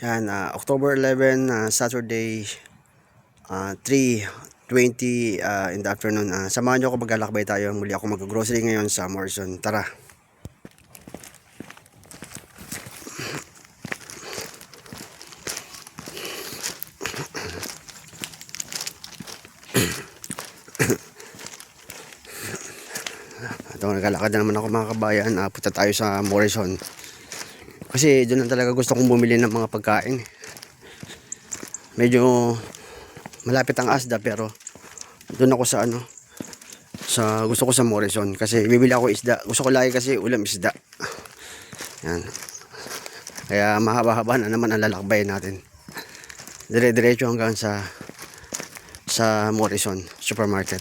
Yan, October 11, Saturday, 3:20 in the afternoon. Samahan nyo ako, maglalakbay tayo. Muli ako mag-grocery ngayon sa Morrison. Tara. Ito, naglalakad na naman ako mga kabayan. Punta tayo sa Morrison. Kasi doon lang talaga gusto kong bumili ng mga pagkain. Medyo malapit ang Asda pero doon ako sa gusto ko sa Morrison kasi bibili ako isda. Gusto ko lagi kasi ulam isda. Yan. Kaya mahaba-haba na naman ang lalakbay natin. Dire-diretso hanggang sa Morrison Supermarket.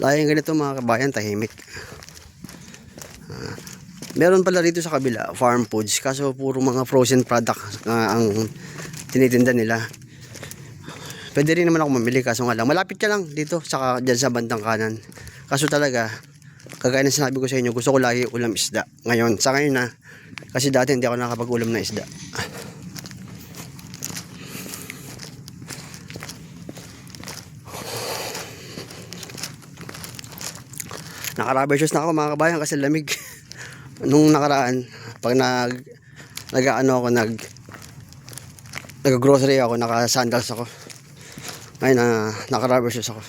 Laging ganito mga kabayan, tahimik. Meron pala rito sa kabila, farm foods, kaso puro mga frozen product ang tinitinda nila. Pwede rin naman ako mamili, kaso nga lang malapit ka lang dito, saka dyan sa bandang kanan. Kaso talaga, kagaya ng sinabi ko sa inyo, gusto ko lagi ulam isda. Ngayon, sa ngayon na, kasi dati hindi ako nakapag-ulam na isda. Naka-rubber shoes na ako mga kabayan kasi lamig. Nung nakaraan, pag nag-grocery ako, naka-sandals ako. Ngayon naka-rubber shoes ako.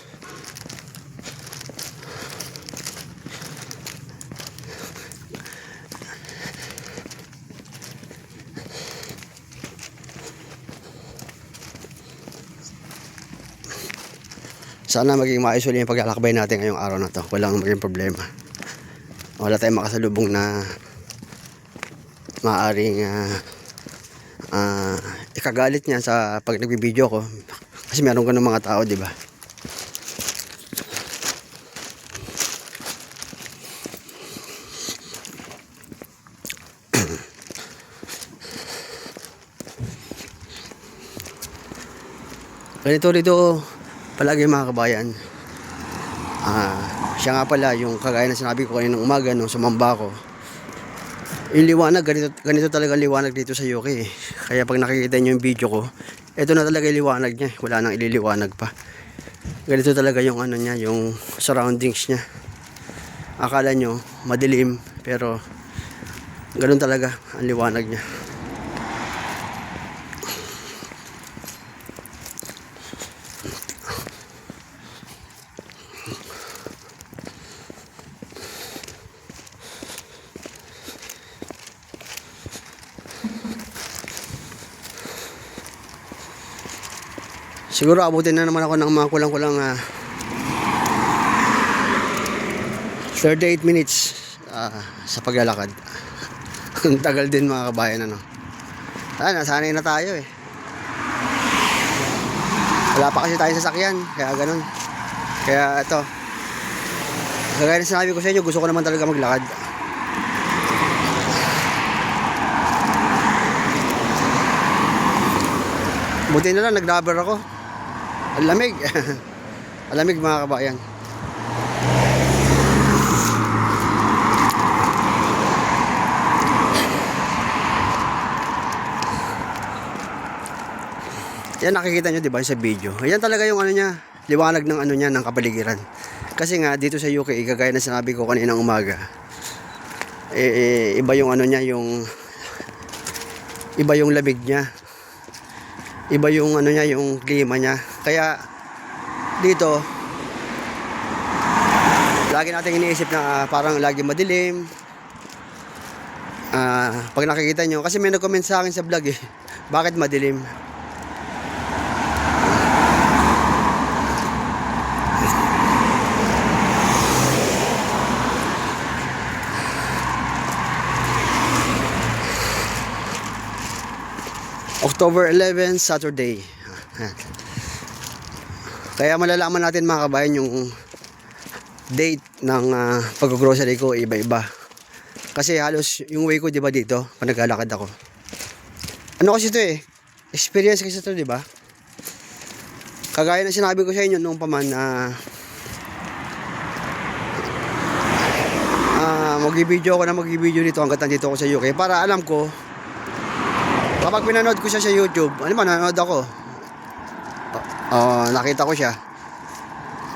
Sana maging maayos ulit yung paglalakbay natin ngayong araw na to. Walang maging problema. Wala tayong makasalubong na maaring ikagalit niya sa pag nagbibideo ko. Kasi meron ganun mga tao, di ba? Ganito rito palagi mga kabayan. Siya nga pala yung kagaya na sinabi ko kanina ng umaga nung sumamba ko. Yung liwanag, ganito talaga liwanag dito sa UK eh. Kaya pag nakikita nyo yung video ko, ito na talaga yung liwanag niya. Wala nang ililiwanag pa. Ganito talaga yung niya, yung surroundings niya. Akala nyo madilim pero ganun talaga ang liwanag niya. Siguro abutin na naman ako ng mga kulang-kulang 38 minutes sa paglalakad. Ang tagal din mga kabayan nasanay na tayo eh. Wala pa kasi tayong sasakyan, kaya ganun. Kaya ito, kagaya na sinabi ko sa inyo, gusto ko naman talaga maglakad. Buti na lang nag-rubber ako. Ang lamig. Ang lamig mga kabayan. Yan nakikita nyo diba sa video. Yan talaga yung niya, liwanag ng niya ng kapaligiran. Kasi nga dito sa UK, kagaya na sinabi ko kaninang umaga, iba yung niya, iba yung lamig niya. Iba yung niya, yung klima niya. Kaya dito lagi natin iniisip na parang lagi madilim. Pag nakikita nyo, kasi may nag-comment sa akin sa vlog eh, bakit madilim? October 11, Saturday. Kaya malalaman natin mga kabayan yung date ng pag-grocery ko iba-iba. Kasi halos yung way ko, di ba, dito, pag naglalakad ako. Ano kasi ito eh, experience kasi ito, di ba? Kagaya na sinabi ko sa inyo noong paman na mag-video dito hanggat nandito ako sa UK para alam ko kapag pinanood ko siya sa YouTube, ano ba, nanonood ako, nakita ko siya,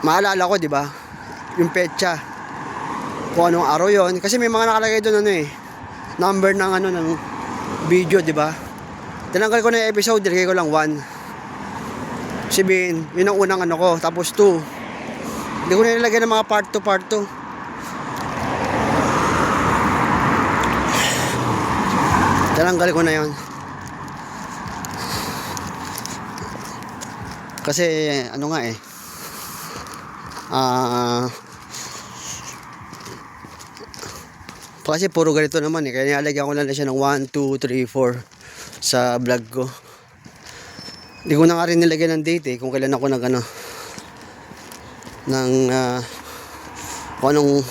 maalala ko, di ba, yung petsa kung anong araw yon, kasi may mga nakalagay doon ano eh, number ng ano ng video, di ba? Tinanggal ko na yung episode, nilagay ko lang 1. Sabihin, yun ang unang ano ko, tapos 2. Hindi ko na nilagay ng mga part 2, part 2. Tinanggal ko na yon. Kasi ano nga eh, kasi puro ganito naman eh, kaya nilalagyan ko na lang siya ng 1, 2, 3, 4 sa vlog ko. Hindi ko na nga rin nilagyan ng date eh, kung kailan ako nag ano ng kung anong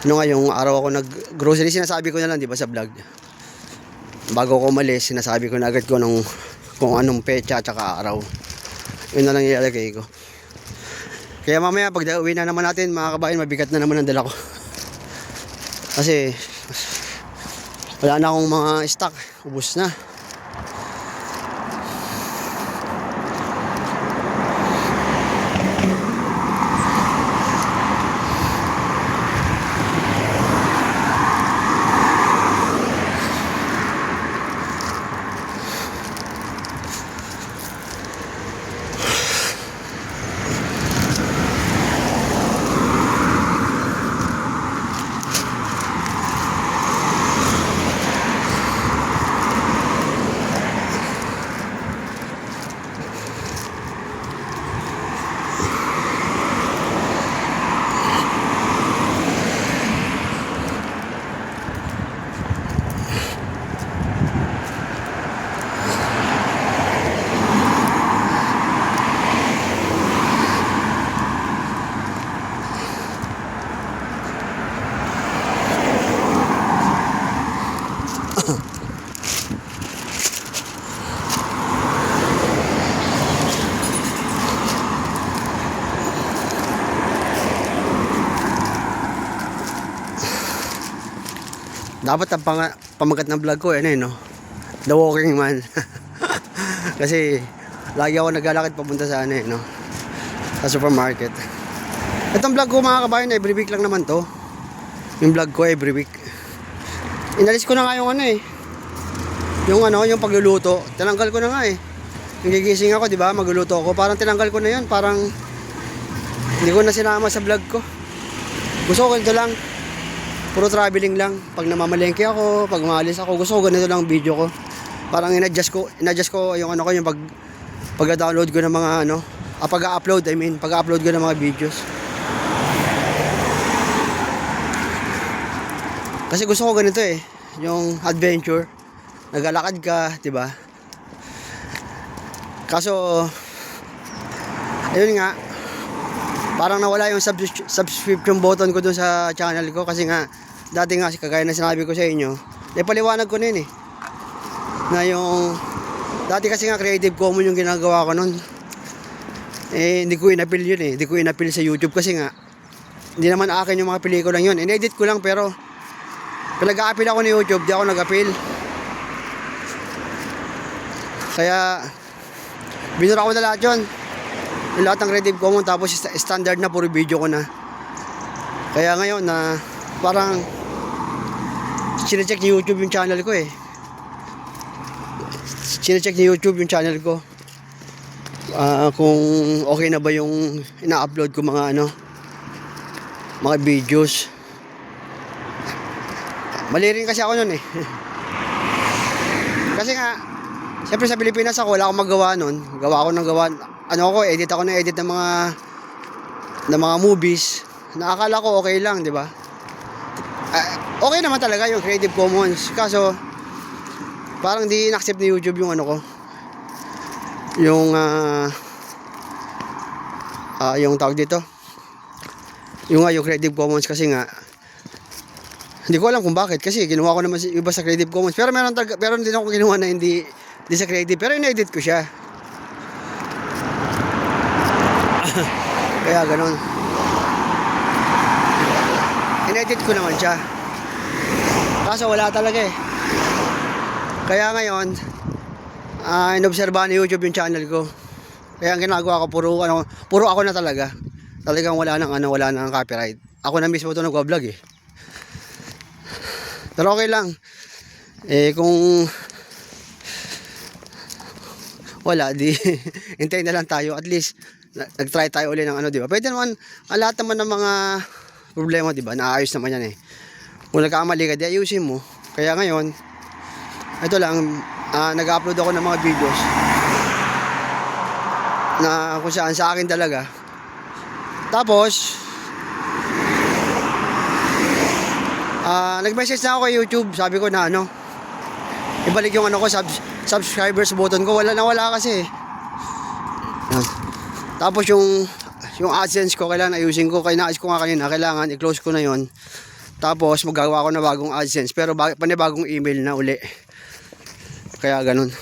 ano nga yung araw ako nag grocery, sinasabi ko na lang, di ba, sa vlog. Bago ko umalis, sinasabi ko na agad ko nung kung anong petsa at saka araw. Yun na lang ilalagay ko. Kaya mamaya pag uwi na naman natin mga kabayan, mabigat na naman ang dala ko. Kasi wala na akong mga stock, ubos na. Dapat ang pamagat ng vlog ko, ano eh, no? The Walking Man. Kasi lagi ako naglalakad papunta sa ano eh, no? Sa supermarket. Itong vlog ko mga kabayan, every week lang naman to. Yung vlog ko every week. Inalis ko na nga yung ano eh, yung ano, yung pagluluto. Tinanggal ko na nga eh. Yung gigising ako, di ba? Magluluto ako. Parang tinanggal ko na yun. Parang hindi ko na sinama sa vlog ko. Gusto ko ganito lang. Puro traveling lang. Pag namamalengke ako, pag maalis ako, gusto ko ganito lang video ko. Parang in-adjust ko yung ano ko, yung pag-download ko ng mga ano, pag-upload ko ng mga videos. Kasi gusto ko ganito eh, yung adventure. Naglalakad ka, 'di ba? Kaso ayun nga, parang nawala yung subscription button ko dun sa channel ko kasi nga dati nga kagaya na sinabi ko sa inyo, paliwanag ko na yun eh. Na yung dati kasi nga Creative Commons yung ginagawa ko nun. Hindi ko inapil yun eh. Hindi ko inapil sa YouTube kasi nga hindi naman akin yung mga pelikulang yun. In-edit ko lang pero pinag-a-appeal ako ni YouTube, di ako nag-appeal. Kaya binura ko na lahat yun. Yung lahat ng Creative Commons, tapos standard na, puro video ko na. Kaya ngayon na parang sinecheck ni YouTube yung channel ko eh. Sinecheck ni YouTube yung channel ko. Kung okay na ba yung ina-upload ko mga ano, mga videos. Mali rin kasi ako nun eh. Kasi nga siyempre sa Pilipinas ako, wala akong magawa nun. Edit ako ng edit ng mga movies. Nakakala ko okay lang, di ba? Okay naman talaga yung Creative Commons. Kaso parang di in-accept ni YouTube yung ano ko. Yung yung tawag dito. Yung Creative Commons kasi nga hindi ko alam kung bakit kasi ginawa ko naman iba sa Creative Commons. Pero meron din ako ginawa na hindi sa Creative pero in-edit ko siya. Kaya ganun. In-edit ko naman siya. Kaso wala talaga eh. Kaya ngayon inobserbahan ni YouTube yung channel ko. Kaya ang ginagawa ko puro ako na talaga. Talagang wala nang copyright. Ako na mismo ito nagwa-vlog eh. Pero okay lang. Kung wala, di hintayin na lang tayo. At least nag-try tayo ulit ng di ba? Pwede naman, lahat naman ng mga problema, di ba? Naayos naman yan eh. Kung nagkamali ka, di ayusin mo. Kaya ngayon, ito lang, nag-upload ako ng mga videos na kung saan sa akin talaga. Tapos nag-message na ako kay YouTube. Sabi ko na ibalik yung subscribers button ko. Wala kasi. Tapos yung AdSense ko kailangan ayusin ko. Kaya naayos ko nga kanina. Kailangan i-close ko na yon. Tapos magagawa ko na bagong AdSense. Pero panibagong email na uli. Kaya ganun.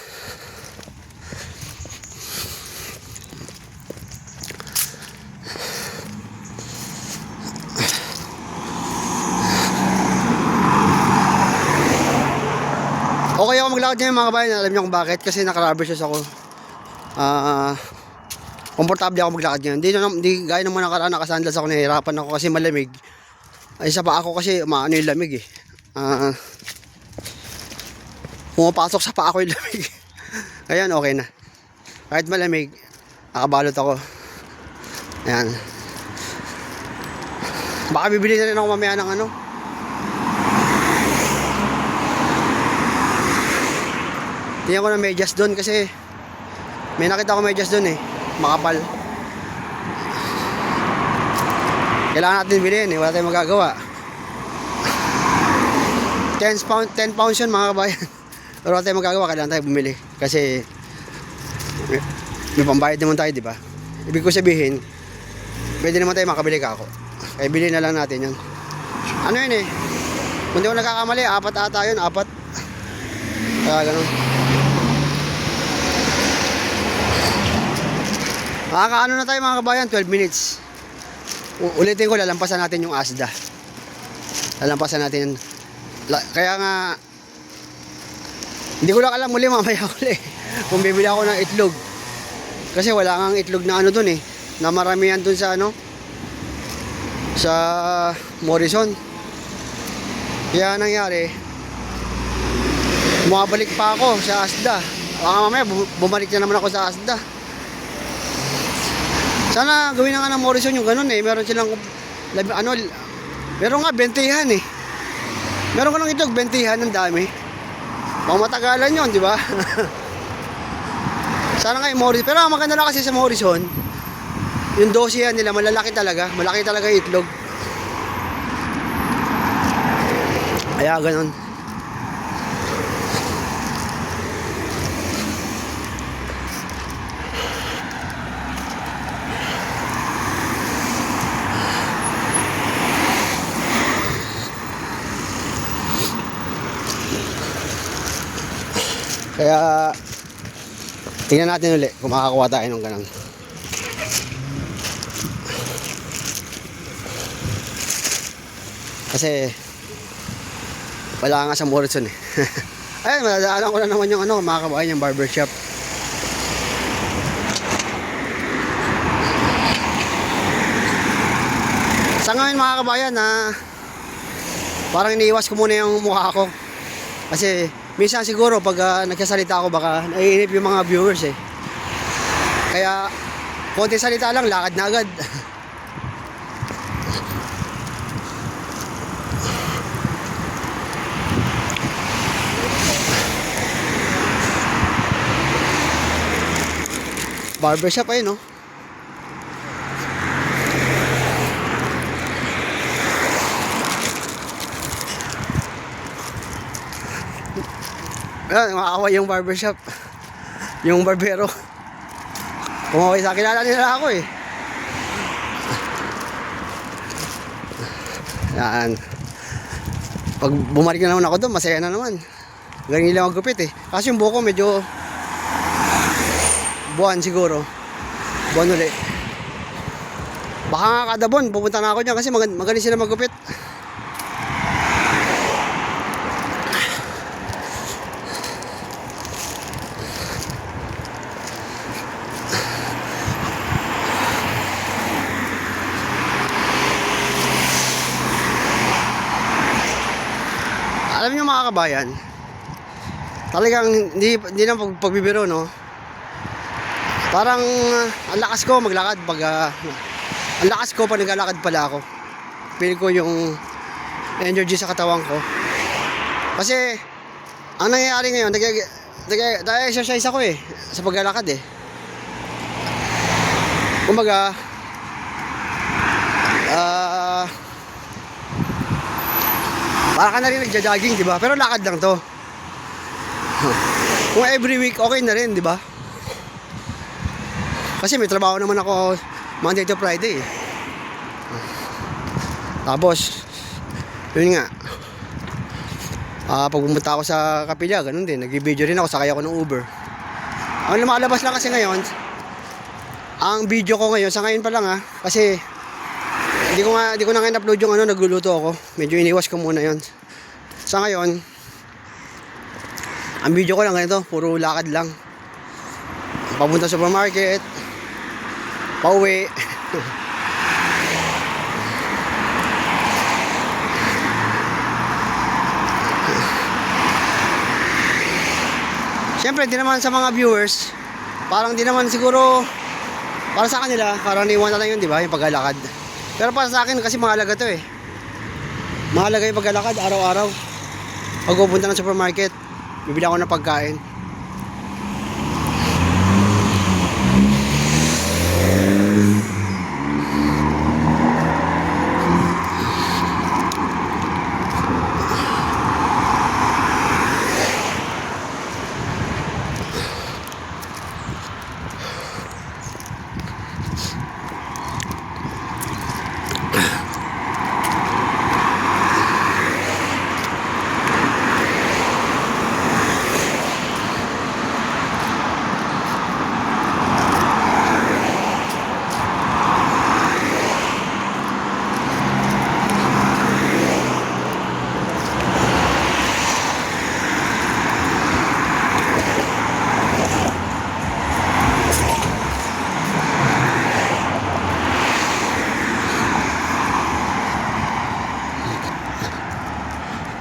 Okay ako maglakad ngayon mga kabayan. Alam niyo kung bakit? Kasi naka-rubber shoes ako. Komportable ako maglakad ngayon. Hindi gaya naman nakaraan nakasandals ako. Nahihirapan ako kasi malamig. Ay isa pa ako kasi yung lamig eh. Pumapasok sa paa ko yung lamig. Ayan, okay na. Kahit malamig, nakabalot ako. Ayan. Baka bibili na rin ako mamaya ng tingnan ko na medyas doon kasi may nakita ko medyas doon eh. Makapal. Kailangan natin bilhin eh. Wala tayong magagawa. 10 pounds yun mga kabayan. Pero wala tayong magagawa. Kailangan tayo bumili. Kasi may pambayad naman tayo, di ba? Ibig ko sabihin, pwede naman tayo makabili ka ako. Kaya bilhin na lang natin yun. Ano yun eh? Kung di ko nagkakamali, 4 ata yun. 4. Kaya ganun. Makakaano na tayo mga kabayan, 12 minutes. Ulitin ko, lalampasan natin yung ASDA. Lalampasan natin yun. Kaya nga, hindi ko lang alam muli mamaya uli kung bibili ako ng itlog. Kasi wala kang itlog na dun eh. Na maramihan dun sa sa Morrison. Kaya nangyari, bumabalik pa ako sa ASDA. Baka mamaya bumalik na naman ako sa ASDA. Sana gawin na nga ng Morrison yung ganun eh. Meron silang meron nga bentihan eh. Meron ka ng itlog bentihan ng dami. Baka matagalan yun, di ba? Sana nga yung Morrison. Pero ang maganda na kasi sa Morrison, yung dosihan nila malalaki talaga. Malaki talaga yung itlog. Kaya ganun. Kaya tingnan natin ulit kung makakakuha tayo ng ganun. Kasi wala nga sa Morrison eh. Ayun, madadaanan ko na naman yung mga kabayan, yung barbershop. Sa ngayon mga kabayan parang iniiwas ko muna yung mukha ko. Kasi minsan siguro pag nagsasalita ako baka naiinip yung mga viewers eh. Kaya konti salita lang, lakad na agad. Barbershop ayun no. Makakawa yung barbershop. Yung barbero. Kumaway sa kilala nila ako eh. Yan. Pag bumalik na naman ako doon, masaya na naman. Galing nila magupit eh. Kasi yung buko medyo buwan siguro. Buwan ulit. Baka nga kada buwan, pupunta na ako dyan kasi magaling sila magupit. Alam niyo mga kabayan, talagang hindi na pagbibiro, no? Parang ang lakas ko maglakad pag ang lakas ko pag naglalakad pala ako. Feel ko yung energy sa katawan ko. Kasi ang nangyayari ngayon, nag-exercise ako eh sa paglalakad eh. Kumbaga para ka na rin nagja-jogging, di ba? Pero lakad lang to. Kung every week, okay na rin, di ba? Kasi may trabaho naman ako Monday to Friday. Tapos, yun nga. Pag pumunta ako sa kapilya, ganun din. Nag-video rin ako, sakay ako ng Uber. Ang lumalabas lang kasi ngayon, ang video ko ngayon, sa ngayon pa lang kasi hindi ko na ngayon upload yung nagluluto ako. Medyo iniwas ko muna yon. Sa ngayon, ang video ko lang ganito, puro lakad lang. Papunta sa supermarket, pauwi. Siyempre, di naman sa mga viewers, parang di naman siguro, para sa kanila, parang niwan na lang yun, di ba? Yung paglalakad. Pero para sa akin kasi mahalaga to eh. Mahalaga yung paglalakad araw-araw. Pag pupunta ng supermarket, bibili ako ng pagkain.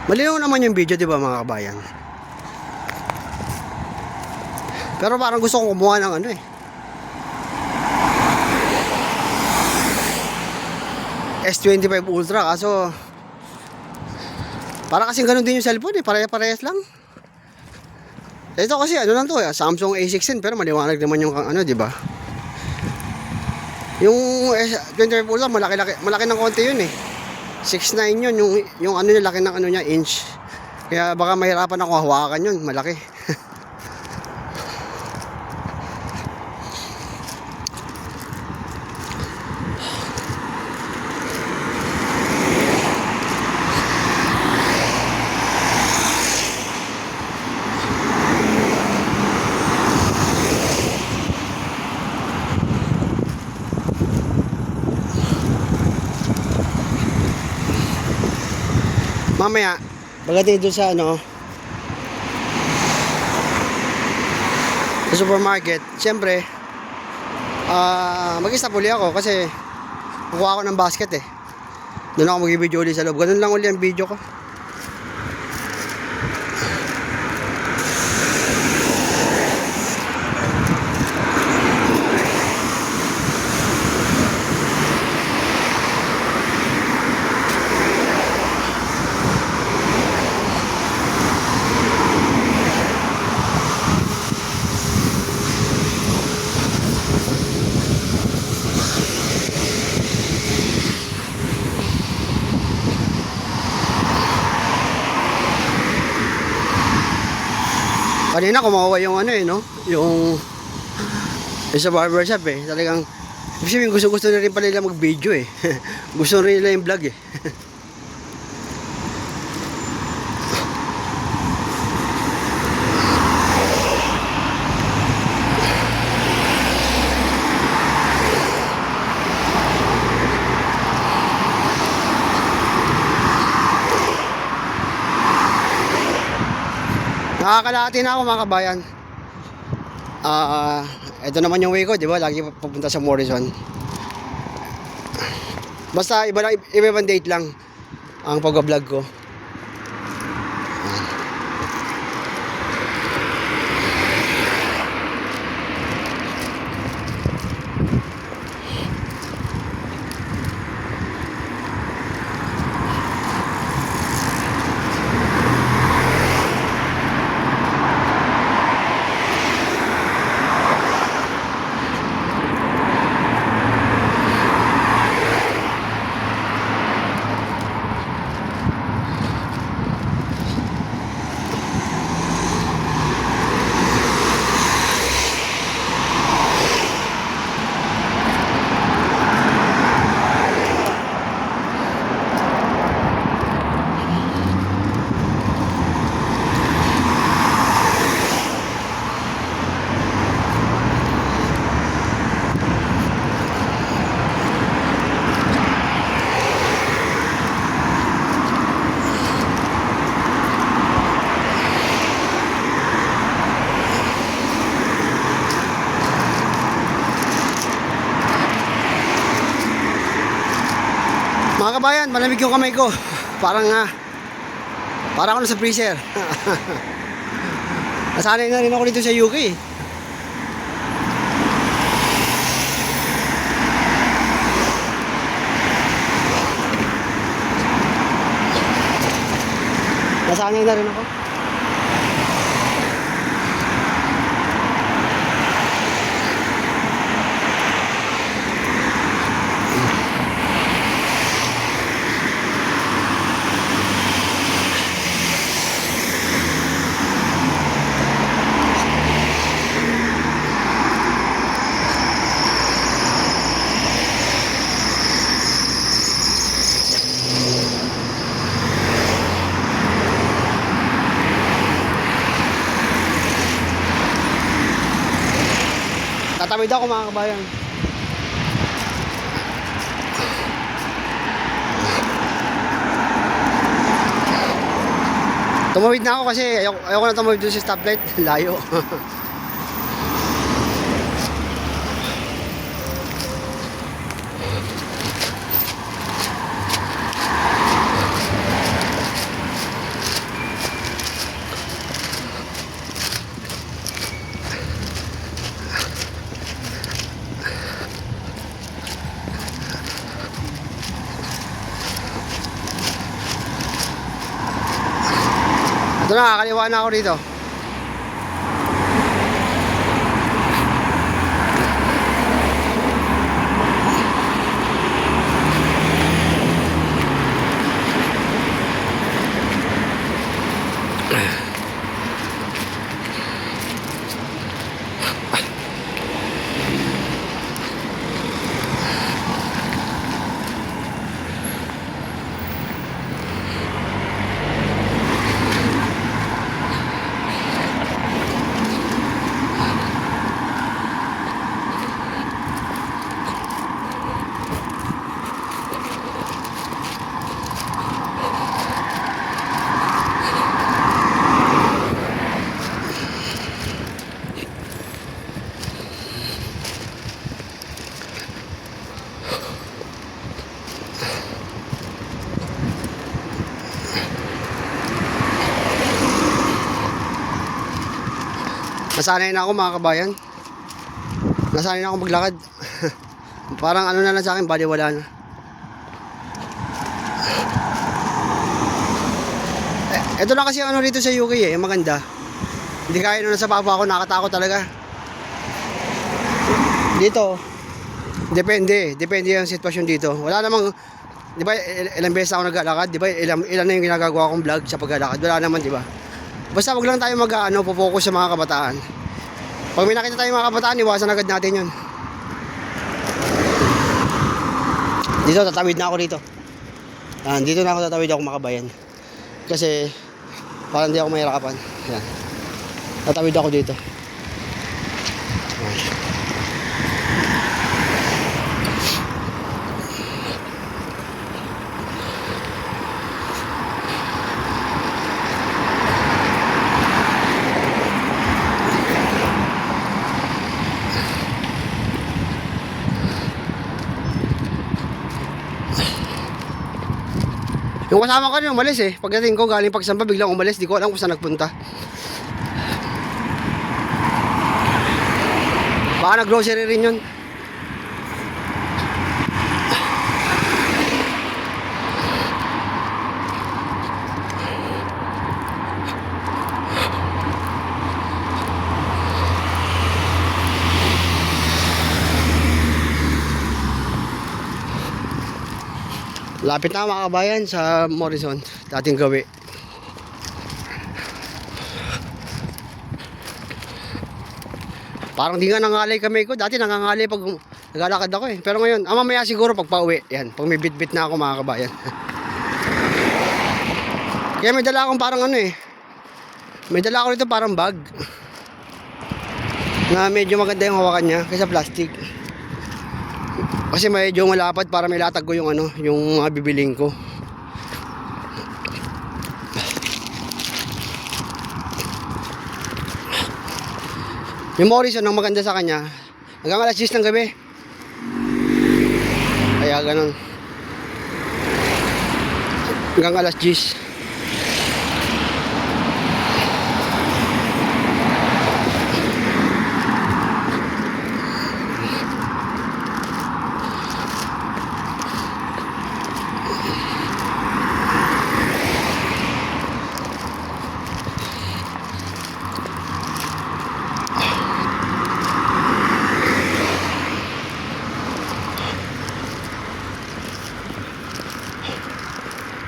Malinaw naman yung video, di ba mga kabayan? Pero parang gusto kong kumuha ng S25 Ultra, kaso para kasing ganun din yung cellphone eh, parehas lang. Ito kasi lang to Samsung A16, pero maliwanag naman yung di ba? Yung S25 Ultra malaki ng konti yun eh. 6'9" yun, yung niya, laki ng niya, inch. Kaya baka mahirapan ako hawakan yun, malaki. Mamaya, pagdating doon sa sa supermarket, siyempre, mag-stop uli ako kasi kukuha ako ng basket eh. Doon ako mag-video ulit sa loob. Ganun lang uli ang video ko. Kanina kumawa yung yung sa barbershop eh. Talagang gusto na rin pala nila mag-video eh. Gusto rin nila yung vlog eh. Nakakalahati na ako mga kabayan. Ito naman yung way ko, di ba? Lagi papunta sa Morrison. Basta iba-ibang date lang ang pag-vlog ko. Mga kabayan, malamig yung kamay ko. Parang ako nasa freezer. Nasanay na rin ako dito sa UK. Nasanay na rin ako. Tatawid ako mga kabayan. Tumawid na ako kasi ayoko na tumawid doon sa stoplight. Layo. Ito na, kakaliwa na ako dito. Nasanay na ako mga kabayan. Nasanay na ako maglakad. Parang ano na lang sa akin, baliwala na. Ito na kasi ano dito sa UK yung maganda. Hindi kaya nung nasa baba ako, nakatakot talaga. Dito, depende yung sitwasyon dito. Wala namang, di ba ilang beses ako naglalakad, di ba ilan na yung ginagawa kong vlog sa paglalakad. Wala naman, di ba? Basta wag lang tayo focus sa mga kabataan. Pag may nakita tayong mga kabataan, iwasan agad natin yun. Dito, tatawid na ako dito. Dito na ako tatawid ako mga kabayan. Kasi, parang hindi ako mahirapan. Yan. Tatawid ako dito. Yung kasama ko rin umalis eh. Pagdating ko galing Pagsampa biglang umalis. Di ko alam kung saan nagpunta. Baka nag-grocery rin yun. Lapit na mga kabayan sa Morrison, dating gawi. Parang di nga nangalay kami ko. Dati nangangalay pag naglalakad ako eh. Pero ngayon, mamaya siguro pag pauwi. Yan, pag may bit-bit na ako mga kabayan. Kaya may dala akong parang ano eh. May dala ako rito parang bag. Na medyo maganda yung hawakan niya kaysa plastic. Kasi medyo malapad para may latag ko yung ano, yung mga bibiling ko. Yung Morrison, ang maganda sa kanya, hanggang alas 10 ng gabi. Kaya ganun. Hanggang alas 10.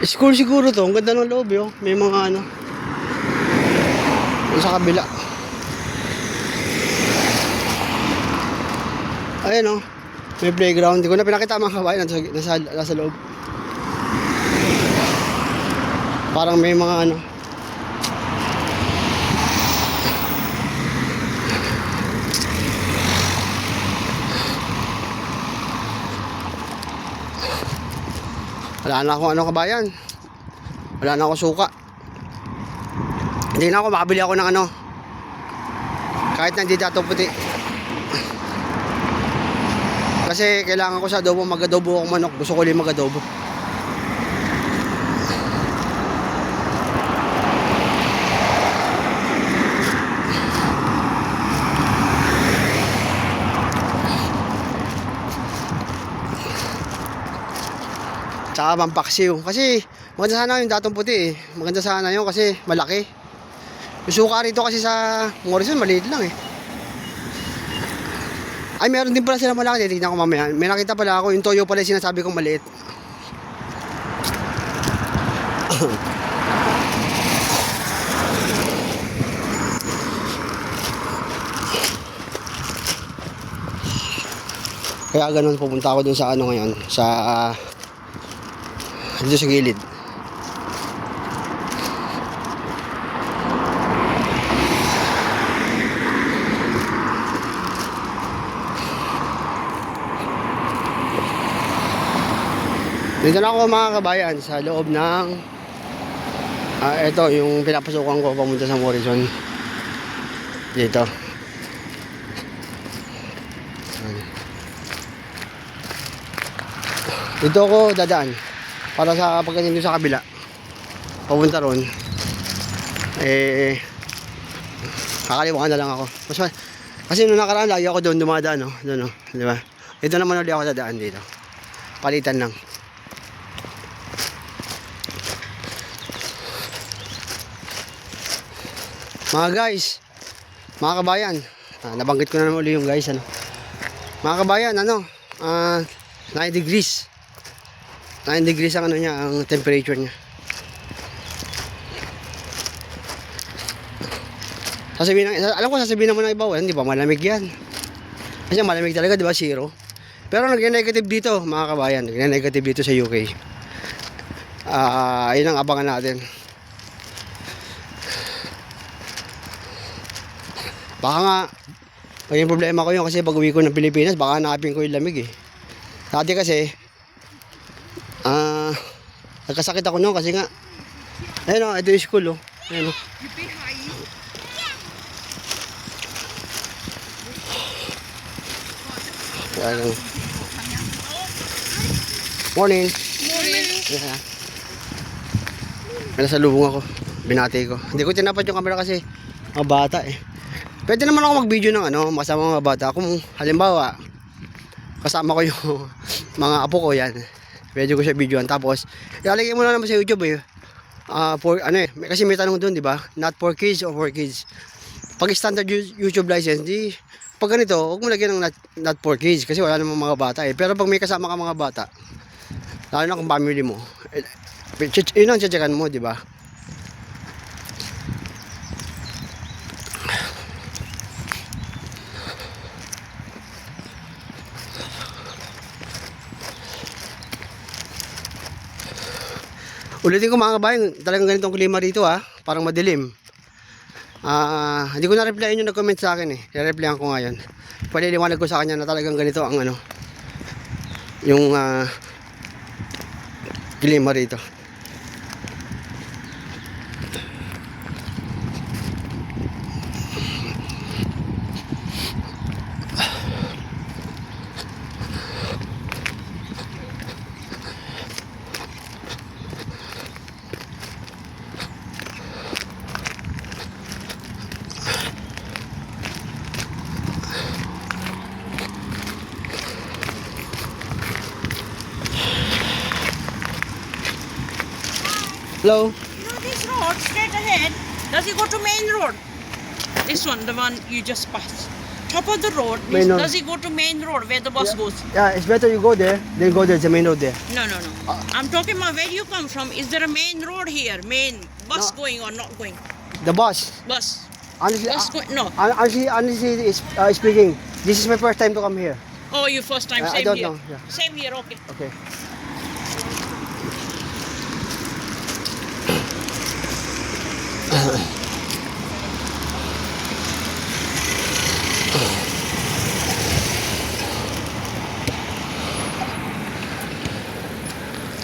School siguro to, ang ganda ng loob yun. May mga ano yung sa kabila. Ayan o, may playground. Hindi ko na pinakita mga kabayan, nasa loob. Parang may mga ano. Wala na akong ano kabayan. Wala na akong suka. Hindi na ako makabili ako ng ano. Kahit na hindi dato puti. Kasi kailangan ko sa adobo, mag-adobo akong manok. Gusto ko ulit mag-adobo. Tsaka pampaksiw. Kasi maganda sana yung datong puti eh. Maganda sana yun kasi malaki. Yung suka rito kasi sa Morrison maliit lang eh. Ay meron din pala sila malaki. Tignan ko mamaya. May nakita pala ako. Yung toyo pala yung sinasabi kong maliit. Kaya ganun pupunta ako dun sa ano ngayon. Sa dito sa gilid. Dito na ako mga kabayan sa loob ng ito yung pinapasukan ko pamunta sa Morrison. Dito. Dito ako dadaan para sa pagdating sa kabila papunta ron kakalimukan na lang ako kasi nung nakaraan lagi ako doon dumadaan no? Doon, no? Diba? Ito naman ulit ako dadaan dito palitan lang mga guys mga kabayan nabanggit ko na naman ulit yung guys ano? Mga kabayan 9 degrees 9 degrees ang ano niya, ang temperature niya. Alam ko sasabihin naman ng iba, hindi ba malamig yan. Kasi malamig talaga, di ba, 0. Pero nag-negative dito, mga kabayan. Nag-negative dito sa UK. Ayun ang abangan natin. Baka nga, maging problema ko yun kasi pag uwi ko ng Pilipinas, baka hanapin ko yung lamig eh. Dati kasi, nagkasakit ako noon kasi nga ayun o, ito yung school o ayun o morning. Yeah. May nasalubong ako. Binati ko. Hindi ko tinapat yung camera kasi mga bata eh. Pwede naman ako mag-video ng ano, kasama mga bata. Kung halimbawa, kasama ko yung mga apo ko yan. Pwede ko siya videoan. Tapos, ilalagay mo na naman sa YouTube eh. For ano eh, kasi may tanong doon, di ba? Not for kids or for kids. Pag standard YouTube license, di, pag ganito, huwag mo lagyan ng not for kids kasi wala namang mga bata eh. Pero pag may kasama ka mga bata, lalo na kung family mo, yun ang tsatsakan mo, di ba? Ulitin ko mga kabayan, talagang ganitong klima rito parang madilim. Hindi ko na-replyan yung nag-comment sa akin eh. I-replyan ko ngayon. Paliliwanag ko sa kanya na talagang ganito ang ano, yung klima rito. Hello? You know this road straight ahead, does it go to main road? This one, the one you just passed. Top of the road, Main road. does it go to main road where the bus goes? Yeah, it's better you go there, then go there, the main road there. No. I'm talking about where you come from. Is there a main road here? Main bus No. going or not going? The bus. Bus. Honestly, Bus going? No. honestly speaking, this is my first time to come here. Oh, you first time, I same don't here. know, yeah. Same here, okay. Okay.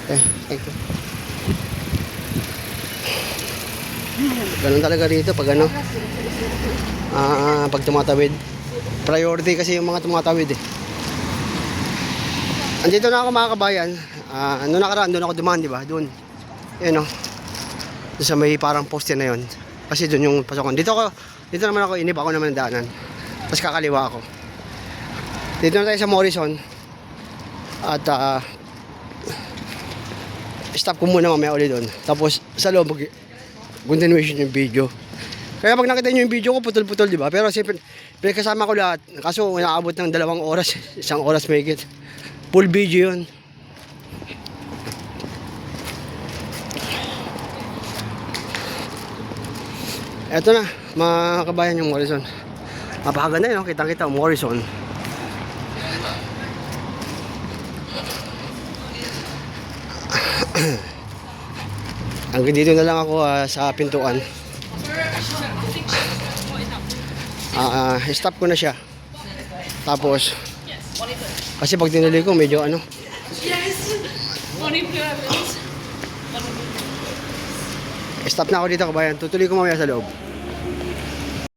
Okay, thank you. Ganun talaga dito pag ano, pag tumatawid. Priority kasi yung mga tumatawid eh. Andito na ako mga kabayan. Noong nakaraan, doon ako dumaan, di ba? Doon. Yan o. Doon sa may parang poste na yon. Kasi doon yung pasokan. Dito naman ako, inip ako naman ng daanan. Tapos kakaliwa ako. Dito na tayo sa Morrison. At stop ko muna mamaya ulit doon. Tapos sa loob, continuation yung video. Kaya pag nakita nyo yung video ko, putol-putol, di ba? Pero siyempre, pinagkasama ko lahat. Kaso, inaabot ng 2 oras, 1 oras may higit. Full video yun. Eto na, mga kabayan yung Morrison. Napakaganda yun, no? Kitang-kita, Morrison. Hanggang dito na lang ako sa pintuan. Stop ko na siya. Tapos, kasi pag tinuloy ko, medyo ano. Stop na ako dito kabayan. Tutuloy ko mamaya sa loob.